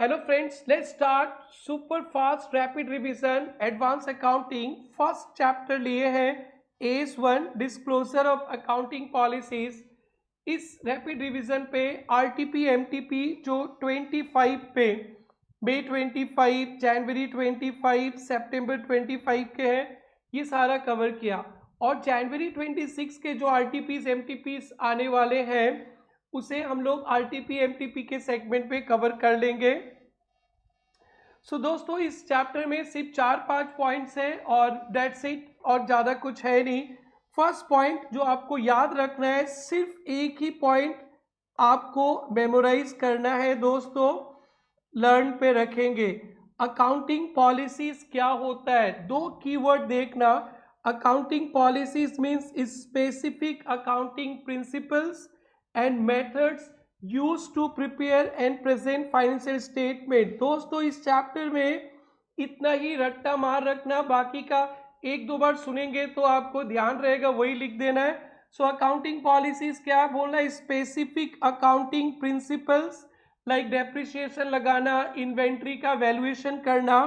Hello friends, let's start super fast rapid revision advanced accounting first chapter लिए हैं AS1 disclosure of accounting policies. इस rapid revision पे RTP MTP जो 25 पे मई 25 जनवरी 25 सितंबर 25 के हैं ये सारा कवर किया और जनवरी 26 के जो RTPs MTPs आने वाले हैं उसे हम लोग RTP MTP के सेगमेंट पे कवर कर लेंगे। दोस्तों इस चैप्टर में सिर्फ 4-5 पॉइंट्स हैं और दैट्स इट, और ज़्यादा कुछ है नहीं। फर्स्ट पॉइंट जो आपको याद रखना है, सिर्फ एक ही पॉइंट आपको मेमोराइज करना है दोस्तों, लर्न पे रखेंगे। अकाउंटिंग पॉलिसीज क्या होता है, दो कीवर्ड देखना। Accounting policies means specific accounting principles and methods use to prepare and present financial statement. दोस्तों इस चैप्टर में इतना ही रट्टा मार रखना, बाकी का एक दो बार सुनेंगे तो आपको ध्यान रहेगा, वही लिख देना है। अकाउंटिंग पॉलिसीज क्या बोलना है, specific accounting principles like depreciation लगाना, इन्वेंट्री का वैल्यूएशन करना,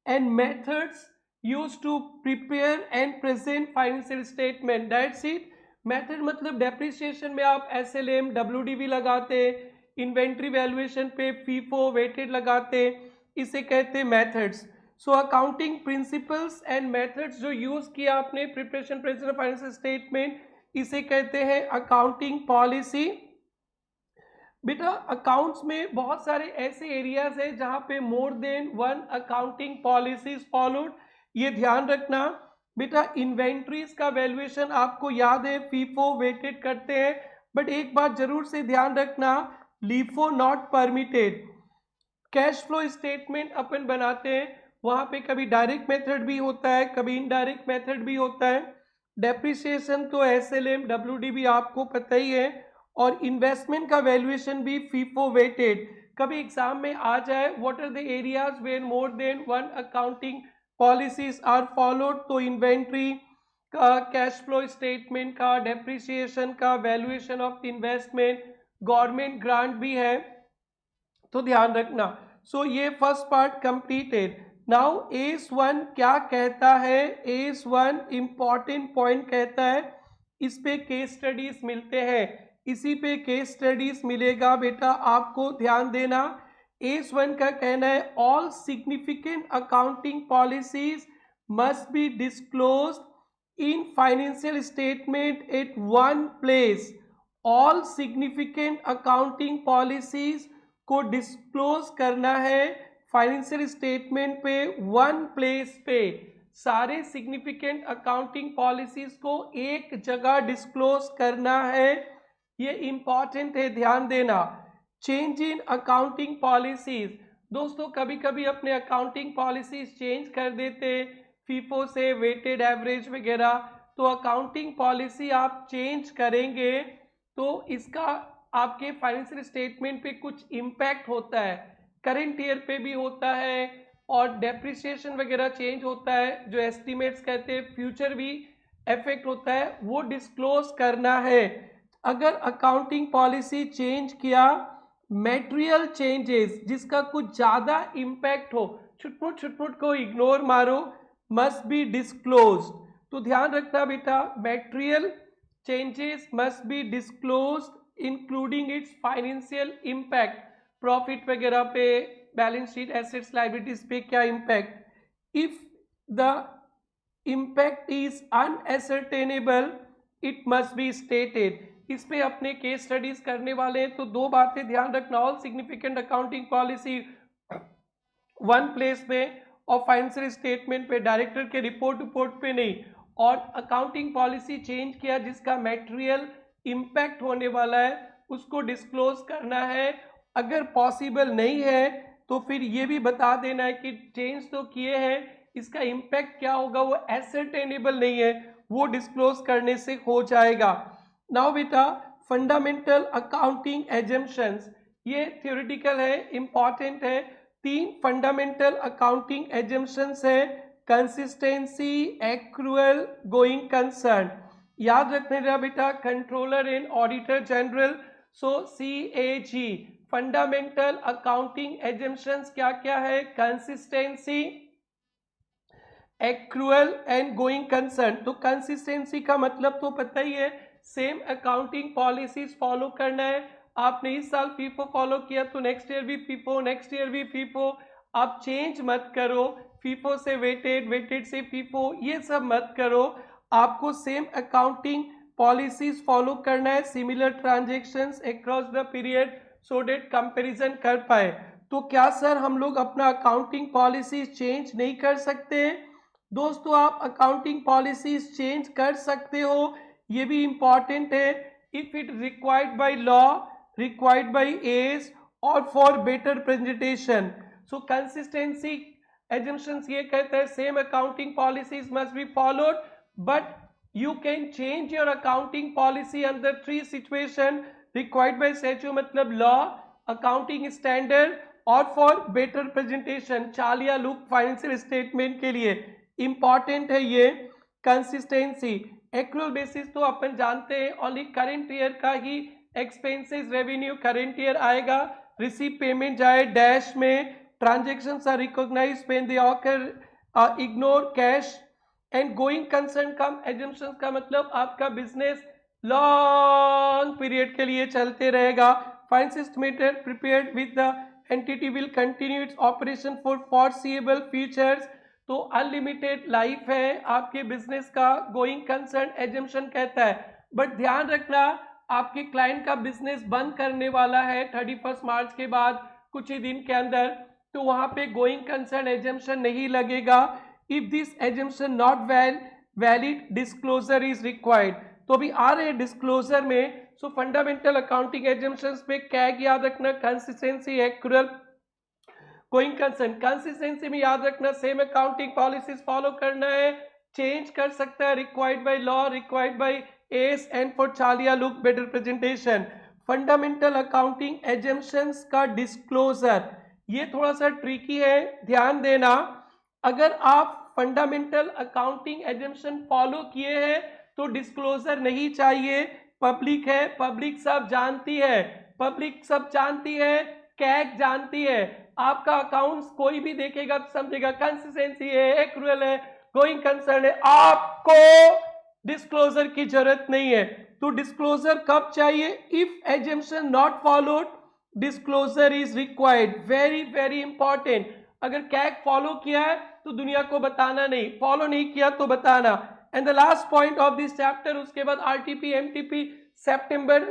and methods use to prepare and present financial statement, that's it. Method मतलब डेप्रिसिएशन में आप SLM WDV लगाते, इन्वेंट्री वैल्यूएशन पे FIFO वेटेड लगाते, इसे कहते हैं methods. Accounting principles and methods जो यूज किया आपने प्रिपरेशन प्रेजेंट फाइनेंशियल स्टेटमेंट, इसे कहते हैं अकाउंटिंग पॉलिसी। बेटा अकाउंट्स में बहुत सारे ऐसे एरियाज है जहां पे मोर than one accounting policies followed, ये ध्यान रखना। बेटा इन्वेंट्रीज का वैल्यूएशन आपको याद है FIFO वेटेड करते हैं, बट एक बात जरूर से ध्यान रखना, LIFO not permitted. Cash flow statement अपन बनाते हैं, वहां पे कभी डायरेक्ट मेथड भी होता है, कभी इनडायरेक्ट मेथड भी होता है। डेप्रिसिएशन तो SLM WDV आपको पता ही है, और इन्वेस्टमेंट का वैल्यूएशन भी FIFO वेटेड। कभी एग्जाम में आ जाए what are the areas where more than one accounting policies are followed, तो इन्वेंट्री का, कैश फ्लो स्टेटमेंट का, डेप्रिसिएशन का, valuation of investment, government grant भी है, तो ध्यान रखना। ये first part completed. Now AS1 क्या कहता है, AS1 इंपॉर्टेंट पॉइंट कहता है, इस पे केस स्टडीज मिलते हैं, इसी पे केस स्टडीज मिलेगा बेटा, आपको ध्यान देना। AS1 का कहना है all significant accounting policies must B disclosed in financial statement at one place. All significant accounting policies को डिस्क्लोज करना है फाइनेंशियल स्टेटमेंट पे वन प्लेस पे। सारे सिग्निफिकेंट अकाउंटिंग पॉलिसीज को एक जगह डिस्क्लोज करना है, ये इंपॉर्टेंट है, ध्यान देना। चेंज इन अकाउंटिंग पॉलिसीज, दोस्तों कभी कभी अपने अकाउंटिंग पॉलिसीज चेंज कर देते FIFO से वेटेड एवरेज वगैरह, तो अकाउंटिंग पॉलिसी आप चेंज करेंगे तो इसका आपके फाइनेंशियल स्टेटमेंट पे कुछ इम्पैक्ट होता है, करेंट ईयर पे भी होता है, और डेप्रिसिएशन वगैरह चेंज होता है, जो एस्टिमेट्स कहते हैं फ्यूचर भी इफेक्ट होता है, वो डिस्क्लोज करना है। अगर अकाउंटिंग पॉलिसी चेंज किया, मेटेरियल चेंजेस जिसका कुछ ज्यादा इम्पैक्ट हो, छुटपुट को इग्नोर मारो, मस्ट बी डिस्क्लोज। तो ध्यान रखना बेटा, material changes must be disclose including its financial impact, profit वगैरह पे, बैलेंस शीट, एसेट्स, लायबिलिटीज पे क्या impact. If the impact is unascertainable it must be stated. इस पे अपने केस स्टडीज करने वाले हैं, तो दो बातें ध्यान रखना, all significant accounting policy one place पे और फाइनेंशियल स्टेटमेंट पे, डायरेक्टर के रिपोर्ट पे नहीं, और अकाउंटिंग पॉलिसी चेंज किया जिसका मटेरियल इम्पैक्ट होने वाला है उसको डिस्क्लोज करना है। अगर पॉसिबल नहीं है तो फिर ये भी बता देना है कि चेंज तो किए हैं, इसका इम्पैक्ट क्या होगा वो एसर्टेनेबल नहीं है, वो डिस्क्लोज करने से हो जाएगा। नाउ बेटा फंडामेंटल अकाउंटिंग एजम्पशंस, ये थ्योरेटिकल है, इंपॉर्टेंट है। 3 फंडामेंटल अकाउंटिंग एजम्पशंस है, कंसिस्टेंसी, एक्रूअल, गोइंग कंसर्न। याद रखने रहा बेटा, controller and auditor general so CAG fundamental accounting assumptions क्या क्या है? Consistency, accrual and going concern. तो कंसिस्टेंसी का मतलब तो पता ही है, सेम अकाउंटिंग पॉलिसीज फॉलो करना है। आपने इस साल फीफो फॉलो किया तो नेक्स्ट ईयर भी फीफो, नेक्स्ट ईयर भी फीफो। आप चेंज मत करो, फीफो से वेटेड, वेटेड से फीफो, ये सब मत करो। आपको सेम अकाउंटिंग पॉलिसीज फॉलो करना है, similar transactions across the period, so that comparison कर पाए। तो क्या सर हम लोग अपना अकाउंटिंग पॉलिसीज चेंज नहीं कर सकते? दोस्तों आप अकाउंटिंग पॉलिसीज चेंज कर सकते हो, ये भी इंपॉर्टेंट है। If it required by law, required by AS और for better presentation. So consistency assumptions ये कहता है same accounting policies must be followed, but you can change your accounting policy under 3 situation. Required by statute मतलब law, accounting standard और for better presentation, चाल या look financial statement के लिए important है ये कंसिस्टेंसी। एक्रूअल बेसिस तो अपन जानते हैं ओनली करेंट ईयर का ही एक्सपेंसेस रेवेन्यू करंट ईयर आएगा, रिसीव पेमेंट जाए डैश में, transactions are recognised when they occur, ignore cash and going concern कम एजम्पशंस का मतलब आपका बिजनेस लॉन्ग पीरियड के लिए चलते रहेगा। Financial statement prepared with the entity will continue its operation for foreseeable futures. तो अनलिमिटेड लाइफ है आपके बिजनेस का, गोइंग कंसर्न एजम्पशन कहता है। बट ध्यान रखना आपके क्लाइंट का बिजनेस बंद करने वाला है 31 मार्च के बाद कुछ ही दिन के अंदर, तो वहां पे गोइंग कंसर्न एजम्पशन नहीं लगेगा। If this assumption not valid disclosure is required. तो अभी आ रहे हैं डिस्क्लोजर में। सो फंडामेंटल अकाउंटिंग एजम्पशंस पे कैग याद रखना, consistency, accrual, going concern. Consistency में याद रखना सेम अकाउंटिंग पॉलिसीज फॉलो करना है, चेंज कर सकता है required by law, required by AS and for चालिया look better presentation. Fundamental accounting assumptions का डिस्क्लोजर ये थोड़ा सा ट्रिकी है, ध्यान देना। अगर आप फंडामेंटल अकाउंटिंग एजम्पशन फॉलो किए हैं तो डिस्क्लोजर नहीं चाहिए। पब्लिक है, पब्लिक सब जानती है, पब्लिक सब जानती है, कैग जानती है। आपका अकाउंट्स कोई भी देखेगा तो समझेगा कंसिस्टेंसी है, एक्रूअल है, गोइंग कंसर्न है, आपको डिस्क्लोजर की जरूरत नहीं है। तो डिस्क्लोजर कब चाहिए? If assumption not followed disclosure is required, very very important. अगर कैग फॉलो किया है तो दुनिया को बताना नहीं, फॉलो नहीं किया तो बताना। And the last point of this chapter, उसके बाद आरटीपी एमटीपी सितंबर,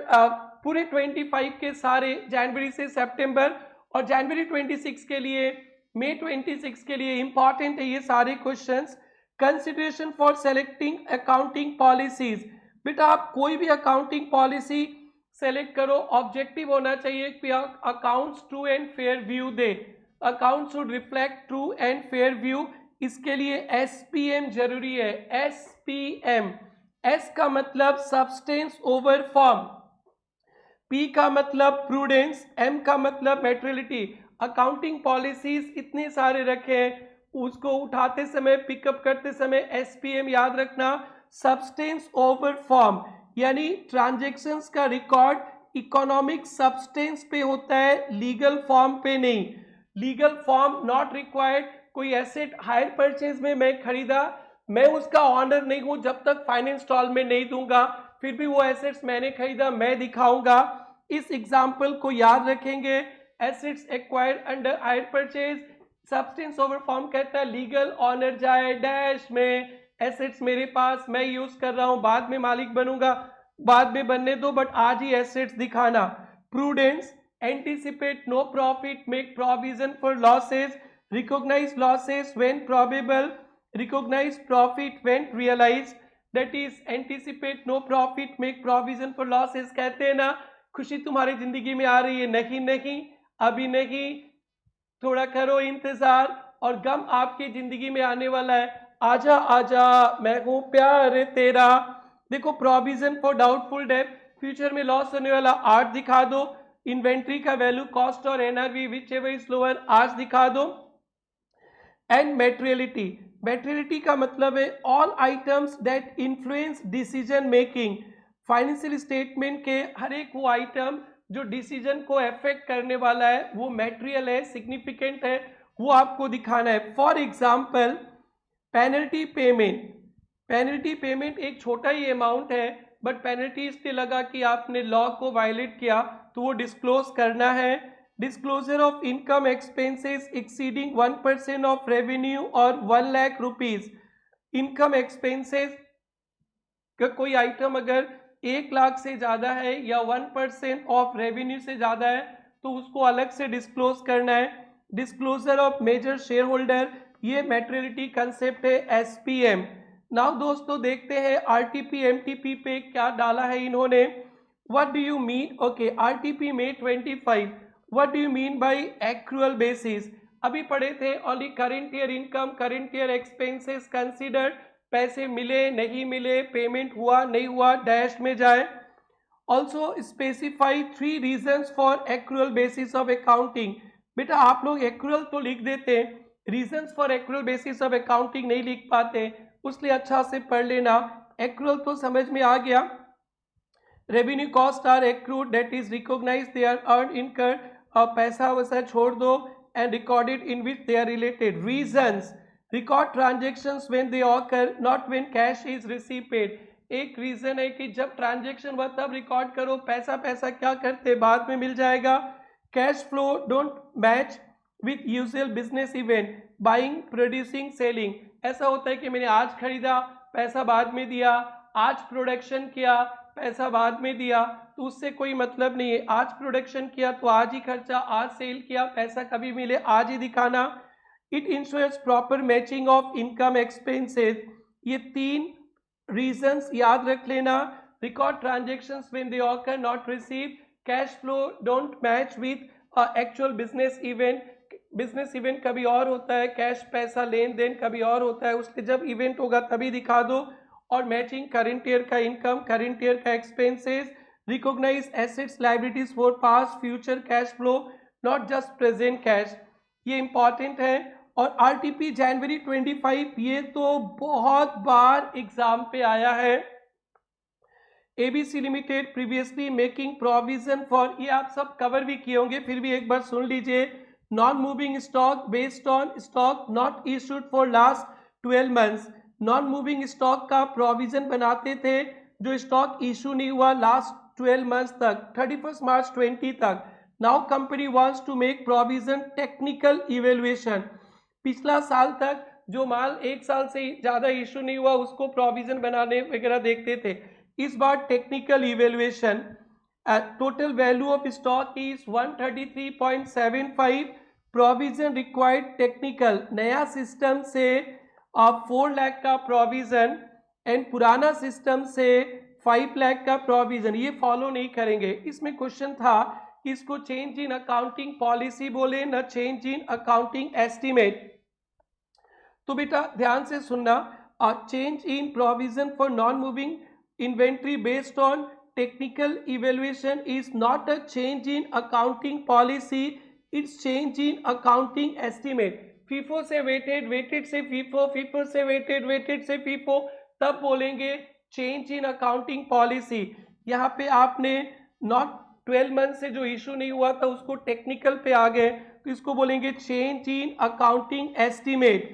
पूरे 25 के सारे जनवरी से सितंबर और जनवरी 26 के लिए, मई 26 के लिए इंपॉर्टेंट है ये सारे questions. Consideration for selecting accounting policies, बेटा आप कोई भी अकाउंटिंग पॉलिसी सेलेक्ट करो, ऑब्जेक्टिव होना चाहिए कि accounts true and fair view they, account should reflect true and fair view. इसके लिए एसपीएम जरूरी है, एसपीएम। एस का मतलब सब्सटेंस ओवर फॉर्म, पी का मतलब प्रूडेंस, एम का मतलब मेटेरियलिटी। अकाउंटिंग पॉलिसीज इतने सारे रखे हैं, उसको उठाते समय, पिकअप करते समय एसपीएम याद रखना, सब्सटेंस ओवर फॉर्म, यानी ट्रांजैक्शंस का रिकॉर्ड इकोनॉमिक सब्सटेंस पे होता है, लीगल फॉर्म पे नहीं। Legal form not required. कोई एसेट हायर परचेज में मैं खरीदा, मैं उसका ऑनर नहीं हूं जब तक फाइनेंस इंस्टॉलमेंट नहीं दूंगा, फिर भी वो एसेट्स मैंने खरीदा मैं दिखाऊंगा। इस एग्जाम्पल को याद रखेंगे, assets acquired under hire purchase, substance over form कहता है लीगल ऑनर जाए डैश में, एसेट्स मेरे पास मैं यूज कर रहा हूं, बाद में मालिक बनूंगा, बाद में बनने दो, बट आज ही एसेट्स दिखाना। Prudence, anticipate no profit, make provision for losses, recognise losses when probable, recognize profit when realized, that is anticipate no profit, make provision for losses। कहते हैं ना खुशी तुम्हारी जिंदगी में आ रही है, नहीं नहीं अभी नहीं, थोड़ा करो इंतजार, और गम आपकी जिंदगी में आने वाला है, आजा आजा मैं हूं प्यार तेरा। देखो provision for doubtful debt, future में लॉस होने वाला आज दिखा दो, इन्वेंट्री का वैल्यू कॉस्ट और NRV which ever is lower आज दिखा दो। एंड मेटेरियलिटी, मेटेरियलिटी का मतलब है all items that influence decision making. Financial statement के हर एक वो आइटम जो डिसीजन को अफेक्ट करने वाला है वो मटेरियल है, सिग्निफिकेंट है, वो आपको दिखाना है। For example penalty payment, penalty payment एक छोटा ही अमाउंट है, बट पेनल्टी इसलिए लगा कि आपने लॉ को वायलेट किया, तो वो डिस्क्लोज करना है। Disclosure of income expenses exceeding 1% of revenue और 1 लाख रुपीज। इनकम एक्सपेंसेस का कोई आइटम अगर 1 लाख से ज्यादा है या 1% ऑफ रेवेन्यू से ज्यादा है तो उसको अलग से डिस्क्लोज करना है। Disclosure of major share holder, ये मैटेरियलिटी कंसेप्ट है एसपीएम। नाउ दोस्तों देखते हैं आरटीपी एमटीपी पे क्या डाला है इन्होंने। What do you mean, okay, RTP में 25, what do you mean by accrual basis. अभी पढ़े थे only current year income, current year expenses considered, पैसे मिले नहीं मिले, पेमेंट हुआ नहीं हुआ, डैश में जाए। Also specify 3 reasons for accrual basis of accounting. बेटा आप लोग एक्रूअल तो लिख देते, reasons for accrual basis of accounting नहीं लिख पाते, उसलिए अच्छा से पढ़ लेना। एक्रूअल तो समझ में आ गया। Revenue cost are accrued, that is recognise they are earn incurred, पैसा वैसा छोड़ दो, and recorded in which they are related. Reasons, record transactions when they occur, not when cash is receive paid. एक रीजन है कि जब transaction हुआ तब रिकॉर्ड करो, पैसा पैसा क्या करते बाद में मिल जाएगा। Cash flow don't match with usual business event, buying producing selling. ऐसा होता है कि मैंने आज खरीदा पैसा बाद में दिया, आज प्रोडक्शन किया पैसा बाद में दिया, तो उससे कोई मतलब नहीं है। आज प्रोडक्शन किया तो आज ही खर्चा, आज सेल किया पैसा कभी मिले आज ही दिखाना। It ensures proper matching of income expenses. ये 3 रीजंस याद रख लेना। Record transactions when they occur, not receive, cash flow don't match with actual business event. Business event कभी और होता है, कैश पैसा लेन देन कभी और होता है, उसके जब इवेंट होगा तभी दिखा दो। और मैचिंग करंट ईयर का इनकम, करंट ईयर का expenses, recognise assets liabilities for past future cash flow, not just present cash, ये इंपॉर्टेंट है। और आरटीपी जनवरी 25, ये तो बहुत बार एग्जाम पे आया है। ABC limited previously making provision for, ये आप सब कवर भी किए होंगे, फिर भी एक बार सुन लीजिए। Non moving stock based on stock not issued for last 12 months. Non moving stock का प्रोविजन बनाते थे जो स्टॉक इशू नहीं हुआ लास्ट 12 मंथ्स तक, 31 मार्च 20 तक। Now company wants to make provision technical evaluation, पिछला साल तक जो माल 1 साल से ज्यादा इशू नहीं हुआ उसको प्रोविजन बनाने वगैरह देखते थे, इस बार technical evaluation. Total value of stock is 133.75, provision required technical, नया सिस्टम से 4 लाख का प्रोविजन एंड पुराना सिस्टम से 5 लाख का प्रोविजन, ये फॉलो नहीं करेंगे। इसमें क्वेश्चन था कि इसको चेंज इन अकाउंटिंग पॉलिसी बोले न चेंज इन अकाउंटिंग एस्टिमेट। तो बेटा ध्यान से सुनना, change in provision for non moving inventory based on technical evaluation is not a change in accounting policy, it's change in accounting estimate। FIFO से weighted, weighted से FIFO, FIFO से weighted, weighted से FIFO, तब बोलेंगे change in accounting policy. यहाँ पे आपने not 12 month से जो इशू नहीं हुआ था उसको टेक्निकल पे आ गए, तो इसको बोलेंगे change in accounting estimate.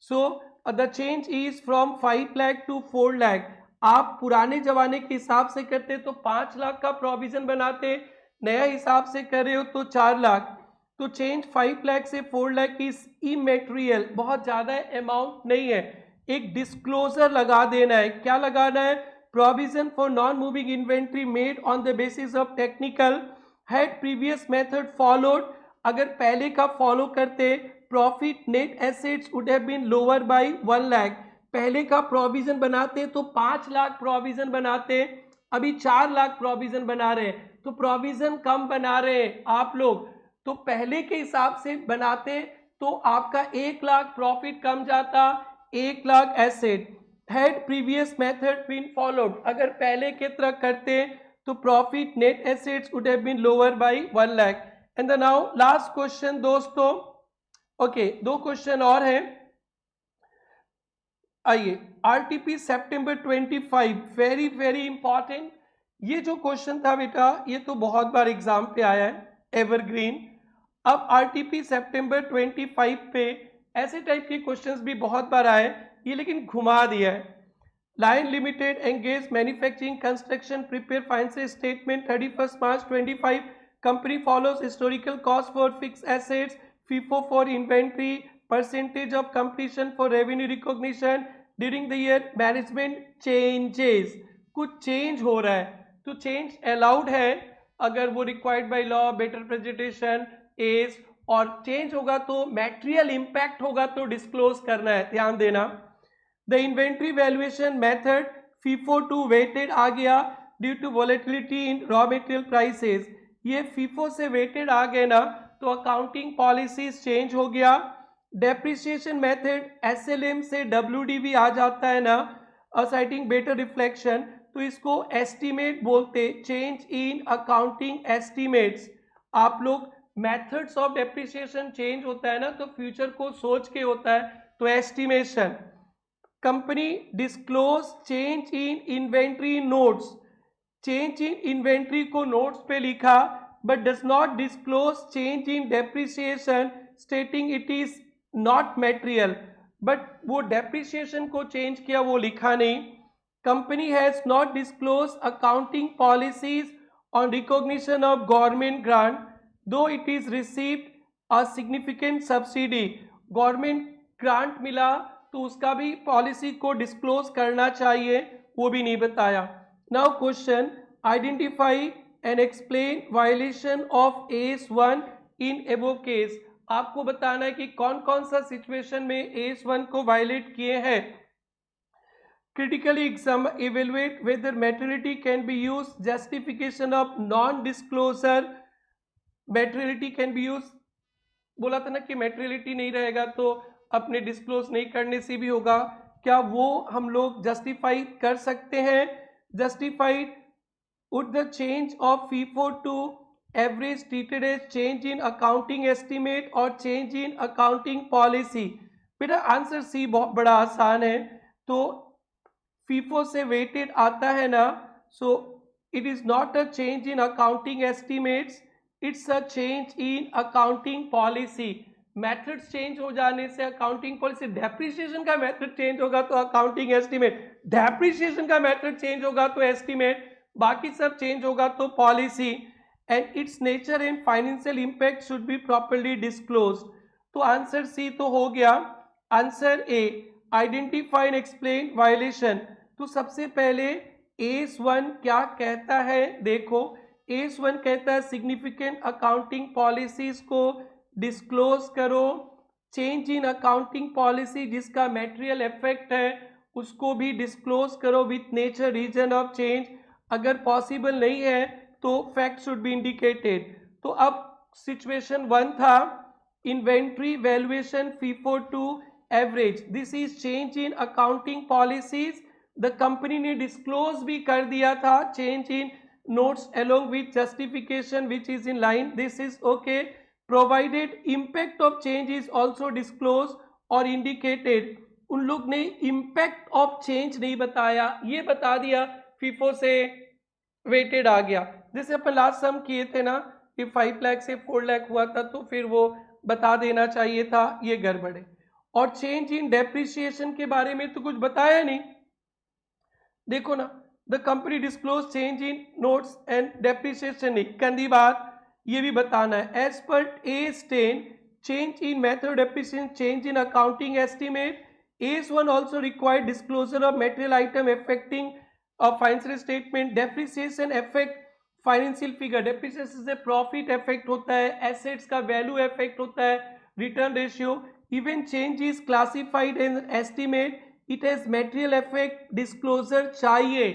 So the change is from 5 lakh to 4 lakh. आप पुराने जमाने के हिसाब से करते तो 5 लाख का प्रोविजन बनाते, नया हिसाब से कर रहे हो तो 4 लाख, तो चेंज 5 लाख से 4 लाख इज इमेटेरियल, बहुत ज्यादा अमाउंट नहीं है। एक डिस्क्लोजर लगा देना है, क्या लगाना है, provision for non moving inventory made on the basis of technical, had previous method followed, अगर पहले का फॉलो करते profit net assets would have been lower by 1 lakh. पहले का प्रोविजन बनाते तो 5 लाख प्रोविजन बनाते, अभी 4 लाख प्रोविजन बना रहे हैं, तो प्रोविजन कम बना रहे हैं आप लोग, तो पहले के हिसाब से बनाते तो आपका 1 लाख प्रॉफिट कम जाता, 1 lakh asset. Had previous method been followed, अगर पहले के तरह करते तो profit net assets would have been lower by 1 lakh. And now last question दोस्तों, ओके 2 क्वेश्चन और हैं, आइए। आरटीपी सितंबर 25, वेरी वेरी इंपॉर्टेंट, ये जो क्वेश्चन था बेटा ये तो बहुत बार एग्जाम पे आया है, एवरग्रीन। अब आरटीपी सितंबर 25 पे ऐसे टाइप के क्वेश्चंस भी बहुत बार आए, ये लेकिन घुमा दिया है। Line limited engage manufacturing construction prepare financial statement 31 March 25, company follows historical cost for fix assets, FIFO for inventory, percentage of completion for revenue recognition during the year, management changes. कुछ change हो रहा है तो change allowed है अगर वो required by law, better presentation as, और change होगा तो मैटेरियल इंपैक्ट होगा तो डिस्क्लोज करना है, ध्यान देना। The inventory valuation method FIFO to weighted आ गया due to volatility in raw material prices. ये फीफो से वेटेड आ गए ना तो अकाउंटिंग पॉलिसीज चेंज हो गया। डेप्रिसिएशन मेथड एसएलएम से डब्ल्यूडीवी आ जाता है ना, असाइटिंग बेटर रिफ्लेक्शन, तो इसको एस्टीमेट बोलते, चेंज इन अकाउंटिंग एस्टीमेट्स। आप लोग मेथड्स ऑफ डेप्रिसिएशन चेंज होता है ना तो फ्यूचर को सोच के होता है, तो estimation. Company disclose change in inventory notes, change in inventory को नोट्स पे लिखा but does not disclose change in depreciation स्टेटिंग it is not material, but वो डेप्रिसिएशन को चेंज किया वो लिखा नहीं। Company has not disclosed accounting policies on recognition of government grant, though it is received a significant subsidy. Government grant मिला तो उसका भी पॉलिसी को डिस्क्लोज करना चाहिए, वो भी नहीं बताया। Now question, identify and explain violation of AS1 in above case। आपको बताना है कि कौन कौन सा सिचुएशन में AS1 को वायलेट किए हैं। Critically evaluate whether materiality can be used, justification of non-disclosure, materiality can be used, बोला था ना कि materiality नहीं रहेगा तो अपने डिस्क्लोज नहीं करने से भी होगा, क्या वो हम लोग जस्टिफाई कर सकते हैं। Justified would the change of FIFO to average treated as change in accounting estimate or change in accounting policy। बेटा आंसर सी बहुत बड़ा आसान है, तो फीफो से वेटेड आता है ना, so it is not a change in accounting estimates, it's a change in accounting policy. Methods change हो जाने से अकाउंटिंग पॉलिसी, डेप्रिसिएशन का मेथड चेंज होगा तो अकाउंटिंग एस्टिमेट, डेप्रिसिएशन का मेथड चेंज होगा तो एस्टिमेट, बाकी सब चेंज होगा तो policy, and it's nature and financial impact should be properly disclosed. तो आंसर सी तो हो गया। Answer A, identify and explain violation. तो सबसे पहले AS1 क्या कहता है, देखो AS1 कहता है सिग्निफिकेंट अकाउंटिंग पॉलिसीज को डिस्क्लोज करो, चेंज इन अकाउंटिंग पॉलिसी जिसका मटेरियल इफेक्ट है उसको भी डिस्क्लोज करो with nature reason of change, अगर पॉसिबल नहीं है तो फैक्ट शुड बी इंडिकेटेड। तो अब सिचुएशन 1 था inventory valuation FIFO to average, this is change in accounting policies, the company ने डिस्क्लोज भी कर दिया था change in notes along with justification which is in line, this is okay, provided impact of change is also disclose और indicated. उन लोग ने impact of change नहीं बताया, ये बता दिया फीफो से वेटेड आ गया। जैसे अपन लास्ट सम किए थे ना कि 5 लाख से 4 लाख हुआ था तो फिर वो बता देना चाहिए था, ये गड़बड़ है। और चेंज इन डेप्रिसिएशन के बारे में तो कुछ बताया नहीं, देखो ना, the company disclose change in notes and depreciation नहीं, कंदी बात ये भी बताना है। एज पर A10 change in method depreciation, change in accounting estimate, AS1 also required disclosure of material item affecting a financial statement, depreciation affect financial figure, depreciation से profit effect होता है, एसेट्स का वैल्यू इफेक्ट होता है, return ratio, even change is classified as estimate, it has material effect, disclosure चाहिए,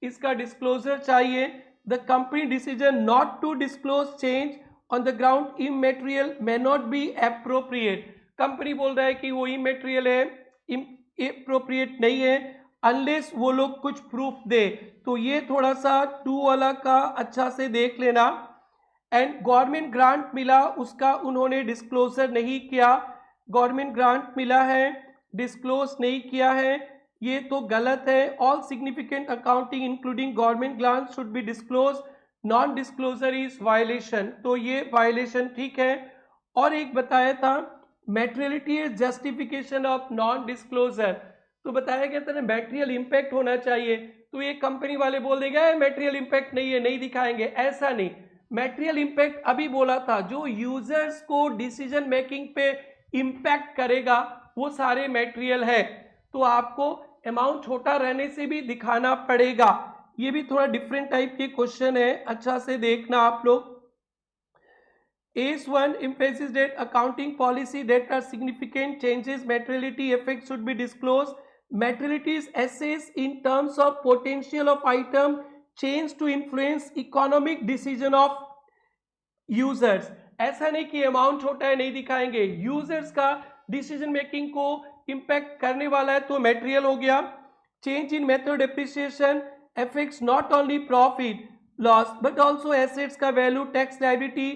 इसका disclosure चाहिए। The company decision not to disclose change on the ground immaterial may not be appropriate, company बोल रहा है कि वो इमटेरियल है, appropriate नहीं है अनलेस वो लोग कुछ प्रूफ दे, तो ये थोड़ा सा 2 वाला का अच्छा से देख लेना। एंड गवर्नमेंट ग्रांट मिला उसका उन्होंने डिस्क्लोजर नहीं किया, गवर्नमेंट ग्रांट मिला है डिस्क्लोज नहीं किया है, ये तो गलत है। All significant accounting including government grant should be disclose, non disclosure is violation, तो ये वायलेशन ठीक है। और एक बताया था materiality is justification of non disclosure, तो बताया गया था ना मैटेरियल इंपैक्ट होना चाहिए, तो ये कंपनी वाले बोल देंगे मैटेरियल इंपैक्ट नहीं है, नहीं दिखाएंगे, ऐसा नहीं। मैटेरियल इंपैक्ट अभी बोला था, जो यूजर्स को डिसीजन मेकिंग पे इंपैक्ट करेगा वो सारे मैटेरियल है, तो आपको अमाउंट छोटा रहने से भी दिखाना पड़ेगा। ये भी थोड़ा डिफरेंट टाइप के क्वेश्चन है, अच्छा से देखना आप लोग। AS1 emphasizes that accounting policy that are significant changes materiality effects should be disclosed. Materiality is assessed in terms of potential of item change to influence economic decision of users. ऐसा नहीं कि amount छोटा है नहीं दिखाएंगे, users का decision making को impact करने वाला है तो मटेरियल हो गया। Change in method depreciation affects not only profit loss but also assets का value, tax liability,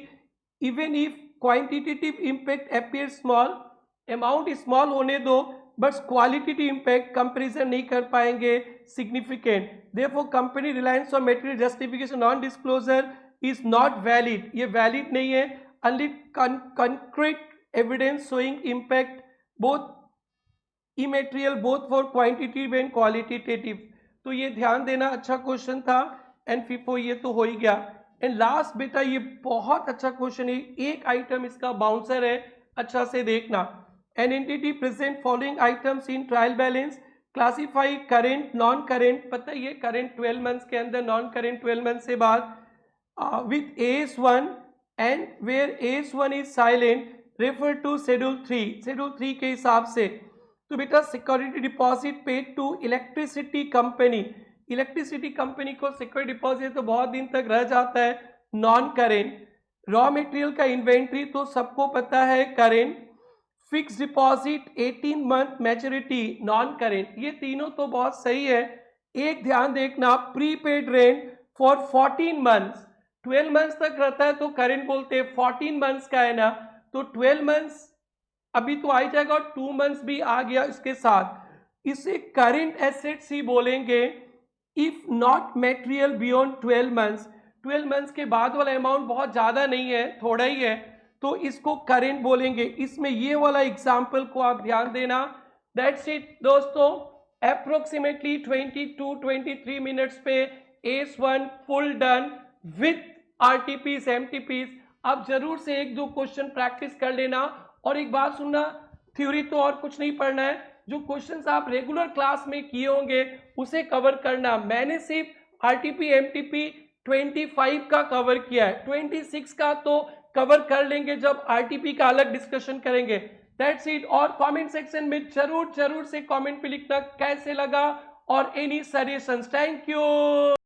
even if quantitative impact appears small, amount small होने दो बट क्वालिटेटिव इम्पैक्ट कंपेरिजन नहीं कर पाएंगे significant, therefore company reliance on material justification non disclosure is not valid, ये valid नहीं है। Only concrete evidence showing impact both immaterial both for quantitative and qualitative, तो ये ध्यान देना, अच्छा क्वेश्चन था। एंड फिफो ये तो हो ही गया। एंड लास्ट बेटा ये बहुत अच्छा क्वेश्चन है, एक आइटम इसका बाउंसर है, अच्छा से देखना। An entity present following items in trial balance, classify current non current, पता है ये करेंट 12 मंथ्स के अंदर, नॉन करेंट 12 मंथ्स से बाद, with AS1 and where AS1 is silent refer to schedule 3, schedule 3 के हिसाब से। तो बेटा security deposit paid to electricity company, electricity company को सिक्योरिटी डिपॉजिट तो बहुत दिन तक रह जाता है, नॉन करेंट। रॉ मटेरियल का इन्वेंट्री तो सबको पता है current. Fix deposit 18 month maturity non current, ये तीनों तो बहुत सही है। एक ध्यान देखना, prepaid rent for 14 months, 12 months तक रहता है तो करेंट बोलते हैं, 14 मंथ्स का है ना तो 12 मंथ्स अभी तो आ ही जाएगा और 2 मंथ्स भी आ गया इसके साथ, इसे करेंट एसेट्स ही बोलेंगे। If not material beyond 12 months, 12 months के बाद वाला अमाउंट बहुत ज्यादा नहीं है, थोड़ा ही है, तो इसको करेंट बोलेंगे। इसमें ये वाला एग्जाम्पल को आप ध्यान देना। दैट्स इट दोस्तों, अप्रोक्सीमेटली 22-23 मिनट्स पे AS1 full done with RTPs MTPs। आप जरूर से एक दो क्वेश्चन प्रैक्टिस कर लेना, और एक बात सुनना, थ्योरी तो और कुछ नहीं पढ़ना है, जो क्वेश्चंस आप रेगुलर क्लास में किए होंगे उसे कवर करना। मैंने सिर्फ RTP MTP 25 का कवर किया है, 26 का तो कवर कर लेंगे जब RTP का अलग डिस्कशन करेंगे। That's it. और कमेंट सेक्शन में जरूर से कमेंट पे लिखना कैसे लगा और एनी सजेशंस। Thank you.